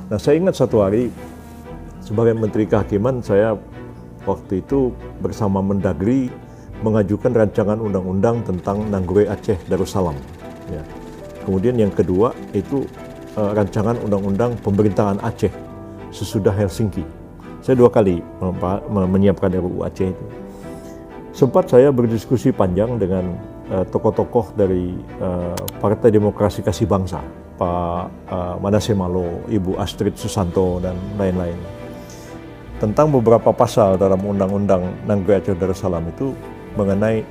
Nah, saya ingat satu hari sebagai Menteri Kehakiman, saya waktu itu bersama Mendagri mengajukan rancangan undang-undang tentang Nanggure Aceh Darussalam. Ya. Kemudian yang kedua itu rancangan undang-undang pemerintahan Aceh sesudah Helsinki. Saya 2 kali menyiapkan RUU Aceh itu. Sempat saya berdiskusi panjang dengan tokoh-tokoh dari Partai Demokrasi Kasih Bangsa, Pak Manasseh Malo, Ibu Astrid Susanto, dan lain-lain, tentang beberapa pasal dalam Undang-Undang Nanggure Aceh Darussalam itu mengenai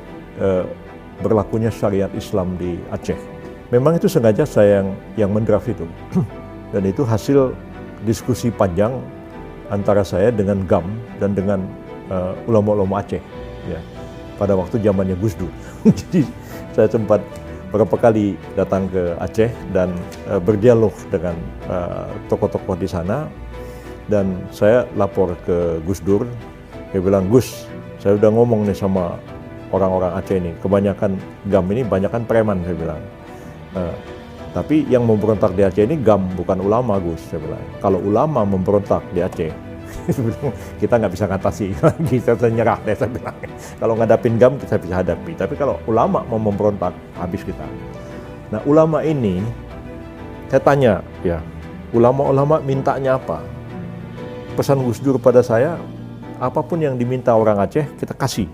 berlakunya syariat Islam di Aceh. Memang itu sengaja saya yang mendraft itu, dan itu hasil diskusi panjang antara saya dengan GAM dan dengan ulama-ulama Aceh, ya, pada waktu zamannya Gus Dur. Jadi saya sempat beberapa kali datang ke Aceh dan berdialog dengan tokoh-tokoh di sana, dan saya lapor ke Gus Dur. Dia bilang, "Gus, saya udah ngomong nih sama orang-orang Aceh ini, kebanyakan GAM ini banyakan preman," saya bilang. Tapi yang memberontak di Aceh ini GAM, bukan ulama, Gus, saya bilang. Kalau ulama memberontak di Aceh, kita nggak bisa ngatasi lagi, saya nyerah deh, saya bilang. Kalau ngadapin GAM kita bisa hadapi, tapi kalau ulama mau memberontak, habis kita. Nah, ulama ini, saya tanya, ya, ulama-ulama mintanya apa? Pesan Gus Dur pada saya, apapun yang diminta orang Aceh, kita kasih.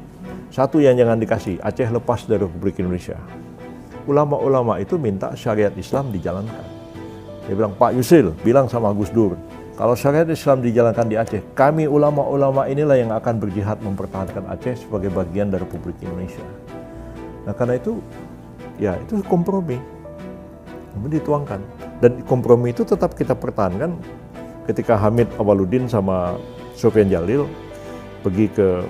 Satu yang jangan dikasih, Aceh lepas dari Republik Indonesia. Ulama-ulama itu minta syariat Islam dijalankan. Dia bilang, "Pak Yusril, bilang sama Gus Dur, kalau syariat Islam dijalankan di Aceh, kami ulama-ulama inilah yang akan berjihad mempertahankan Aceh sebagai bagian dari Republik Indonesia." Nah, karena itu, ya, itu kompromi. Kemudian dituangkan. Dan kompromi itu tetap kita pertahankan ketika Hamid Awaludin sama Sofyan Jalil pergi ke,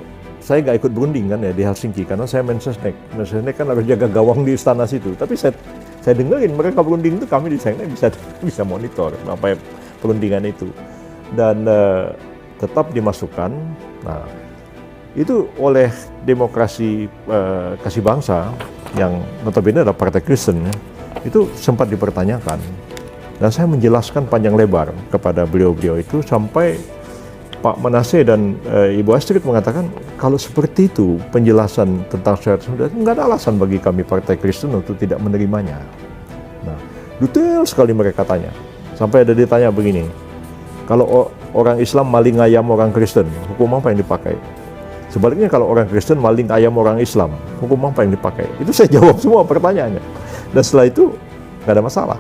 saya nggak ikut berunding kan ya di Helsinki karena saya Mensesnek. Mensesnek kan harus jaga gawang di istana situ. Tapi saya dengerin mereka berunding itu, kami di sana bisa monitor apa perundingan itu, dan tetap dimasukkan. Nah, itu oleh Demokrasi Kasih Bangsa yang notabene adalah partai Kristen, ya, itu sempat dipertanyakan. Dan saya menjelaskan panjang lebar kepada beliau-beliau itu sampai Pak Manasseh dan Ibu Astrid mengatakan, kalau seperti itu penjelasan tentang syariat Islam, nggak ada alasan bagi kami Partai Kristen untuk tidak menerimanya. Nah, detail sekali mereka tanya. Sampai ada ditanya begini, kalau orang Islam maling ayam orang Kristen, hukum apa yang dipakai? Sebaliknya kalau orang Kristen maling ayam orang Islam, hukum apa yang dipakai? Itu saya jawab semua pertanyaannya. Dan setelah itu nggak ada masalah.